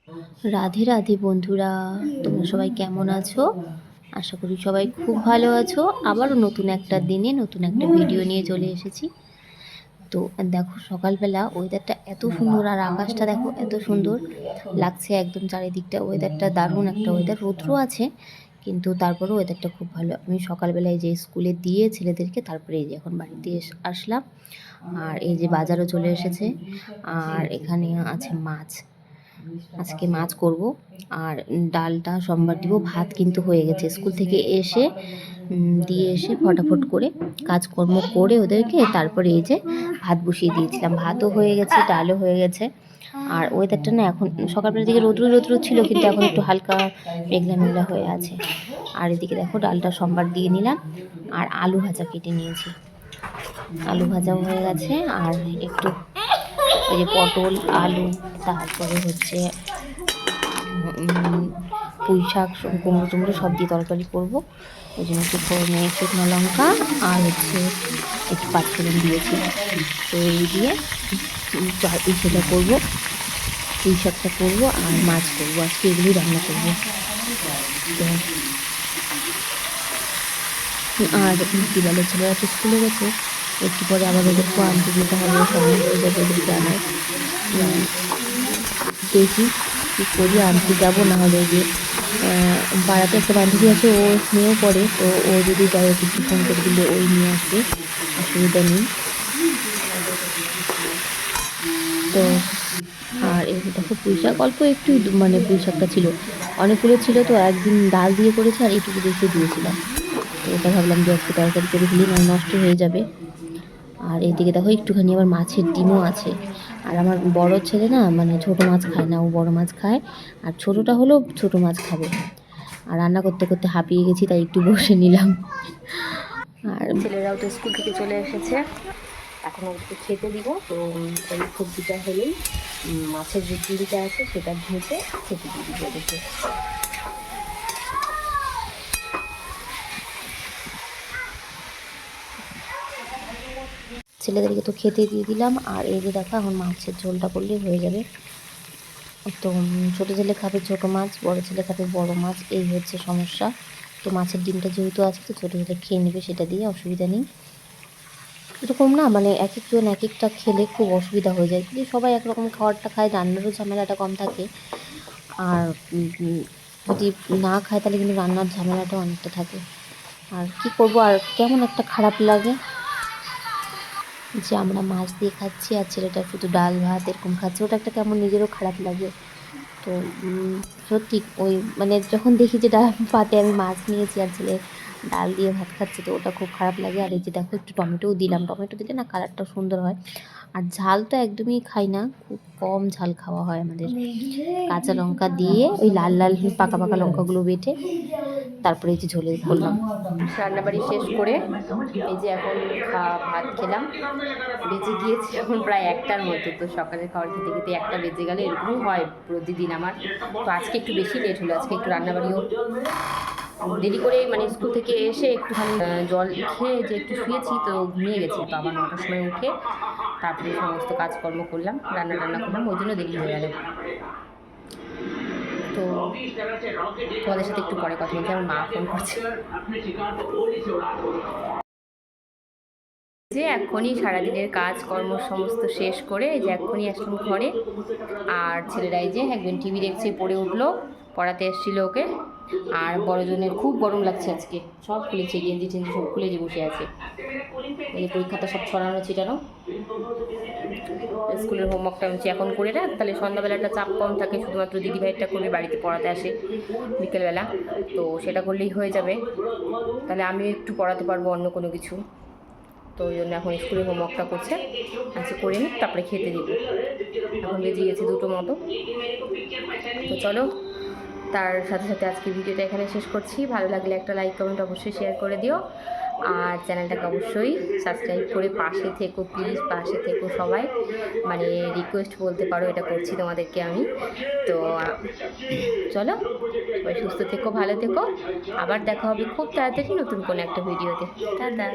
রাধে রাধে বন্ধুরা, তোমরা সবাই কেমন আছো? আশা করি সবাই খুব ভালো আছো। আবারও নতুন একটা দিনে নতুন একটা ভিডিও নিয়ে চলে এসেছি। তো দেখো, সকালবেলা ওয়েদারটা এত সুন্দর, আর আকাশটা দেখো এত সুন্দর লাগছে, একদম চারিদিকটা ওয়েদারটা দারুণ একটা ওয়েদার। রৌদ্র আছে কিন্তু তারপরেও ওয়েদারটা খুব ভালো। আমি সকালবেলায় যে স্কুলে দিয়ে ছেলেদেরকে, তারপরে এই যে এখন বাড়িতে আসলাম। আর এই যে বাজারও চলে এসেছে, আর এখানে আছে মাছ। আজকে মাছ করব, আর ডালটা সোমবার দিব। ভাত কিন্তু হয়ে গেছে, স্কুল থেকে এসে দিয়ে এসে ফটাফট করে কাজকর্ম করে ওদেরকে তারপরে এই যে ভাত বসিয়ে দিয়েছিলাম। ভাতও হয়ে গেছে, ডালও হয়ে গেছে। আর ওয়েদারটা না এখন সকালবেলার দিকে রৌদ্র রৌদ্র ছিল, কিন্তু এখন একটু হালকা মেঘলা মেঘলা হয়ে আছে। আর এদিকে দেখো ডালটা সোমবার দিয়ে নিলাম, আর আলু ভাজা কেটে নিয়েছি। আলু ভাজাও হয়ে গেছে, আর একটু ওই যে পটল আলু, তারপরে হচ্ছে পুঁই শাক, কুমড়ো টুমড়ো সব দিয়ে তরকারি করবো। ওই জন্য একটু ফোড়নে শুকনো লঙ্কা আর হচ্ছে একটু পাঁচফোড়ন দিয়েছি। তো এই দিয়ে সেটা করবো, পুঁই শাকটা করবো আর মাছ করবো। আজকে এগুলোই রান্না করবো। তো আর কী বলে, ছেলেরা তো স্কুলে গেছে, একটু পরে আবার ওদেরকেও আনতে যেতে হবে, সময় হয়ে যাবে ওদেরকে আনার। দেখি কী করি, আনতে যাবো। না হলে যে পাড়াতে একটা বান্ধবী আছে, ও নিয়েও পড়ে, তো ও যদি যায় ওকে একটু ফোন করে দিলে ওই নিয়ে আসবে, অসুবিধা নেই। তো আর এই দেখো পুঁই শাক অল্প একটু, মানে পুঁই শাকটা ছিল, অনেকগুলো ছিল, তো একদিন ডাল দিয়ে করেছে আর এইটুকু রেখে দিয়েছিলাম। তো এটা ভাবলাম যে আজকে তরকারি করে দিলেই না নষ্ট হয়ে যাবে। আর এইদিকে দেখো একটুখানি আবার মাছের ডিমও আছে। আর আমার বড় ছেলে না, মানে ছোটো মাছ খায় না, ও বড় মাছ খায়, আর ছোটোটা হলেও ছোটো মাছ খাবে। আর রান্না করতে করতে হাঁপিয়ে গেছি, তাই একটু বসে নিলাম। আর ছেলেরাও তো স্কুল থেকে চলে এসেছে, এখন ওদেরকে খেতে দিব। তো এই সবজিটা হলেই মাছের যে ঝুড়িটা আছে সেটা ভেজে খেতে দিয়ে দিব ওদেরকে। ছেলেদেরকে তো খেতে দিয়ে দিলাম। আর এই যে দেখো এখন মাছের ঝোলটা করলেই হয়ে যাবে। তো ছোটো ছেলে খাবে ছোটো মাছ, বড় ছেলে খাবে বড় মাছ, এই হচ্ছে সমস্যা। তো মাছের ডিমটা যেহেতু আছে, তো ছোটো ছেলে খেয়ে নেবে, সেটা দিয়ে অসুবিধা নেই। এরকম না, মানে এক একজন এক একটা খেলে খুব অসুবিধা হয়ে যায়। যদি সবাই একরকম খাবারটা খায়, রান্নারও ঝামেলাটা কম থাকে। আর যদি না খায় তাহলে কিন্তু রান্নার ঝামেলাটাও অনেকটা থাকে। আর কি করব, আর কেমন একটা খারাপ লাগে যে আমরা মাছ দিয়ে খাচ্ছি আর ছেলেটা শুধু ডাল ভাত এরকম খাচ্ছে, ওটা একটা কেমন নিজেরও খারাপ লাগে। তো সত্যি ওই মানে যখন দেখি যে ডাল ভাতে আমি মাছ নিয়েছি আর ছেলে ডাল দিয়ে ভাত খাচ্ছে, তো ওটা খুব খারাপ লাগে। আর এই যে দেখো একটু টমেটোও দিলাম, টমেটো দিলে না কালারটা সুন্দর হয়। আর ঝাল তো একদমই খাই না, খুব কম ঝাল খাওয়া হয় আমাদের। কাঁচা লঙ্কা দিয়ে ওই লাল লাল পাকা পাকা লঙ্কাগুলো বেটে তারপরে এই যে ঝোলে করলাম। রান্নাবাড়ি শেষ করে এই যে এখন ভাত খেলাম, বেজে গিয়েছে এখন প্রায় 1টার মতো। তো সকালের খাবার খেতে খেতে 1টা বেজে গেলে, এরকমই হয় প্রতিদিন আমার। তো আজকে একটু বেশি লেট হলো, আজকে একটু রান্নাবাড়িও দেরি করে, মানে স্কুল থেকে এসে একটুখানি জল খেয়ে যে একটু শুয়েছি, তো ঘুমিয়ে গেছি। তো আবার 9টার সময় উঠে তারপরে সমস্ত কাজকর্ম করলাম, রান্না টান্না করলাম, ওই জন্য দেরি হয়ে গেল। তো তোমাদের সাথে একটু পরে কথা বলছি, আমার মা ফোন করছে। যে এখনই সারাদিনের কাজকর্ম সমস্ত শেষ করে এই যে এখনই আসলাম ঘরে। আর ছেলেরা এই যে একজন টিভি দেখছে, পড়ে উঠলো, পড়াতে এসেছিলো ওকে। আর বড়জনের খুব গরম লাগছে আজকে, সব খুলেছে, গেঞ্জি টেঞ্জি সব খুলে যে বসে আছে। এই পরীক্ষাটা সব ছড়ানো ছিটানো, স্কুলের হোমওয়ার্কটা হচ্ছে এখন করে রাখ, তাহলে সন্ধ্যাবেলাটা চাপ কম থাকে, শুধুমাত্র দিদিভাইটা করবে, বাড়িতে পড়াতে আসে বিকেলবেলা, তো সেটা করলেই হয়ে যাবে। তাহলে আমিও একটু পড়াতে পারবো অন্য কোনো কিছু। তো ওই জন্য এখন স্কুলের হোমওয়ার্কটা করছে, আজকে করে নিই, তারপরে খেতে দিব। এখন বেজে গেছে 2টো মতো। তো চলো, তার সাথে সাথে আজকে ভিডিওটা এখানে শেষ করছি। ভালো লাগলে একটা লাইক কমেন্ট অবশ্যই শেয়ার করে দিও, আর চ্যানেলটাকে অবশ্যই সাবস্ক্রাইব করে পাশে থেকো, প্লিজ পাশে থেকো সবাই। মানে রিকোয়েস্ট বলতে পারো, এটা করছি তোমাদেরকে আমি। তো চলো, সবাই সুস্থ থেকো, ভালো থেকো, আবার দেখা হবে খুব তাড়াতাড়ি নতুন কোনো একটা ভিডিওতে। টাটা।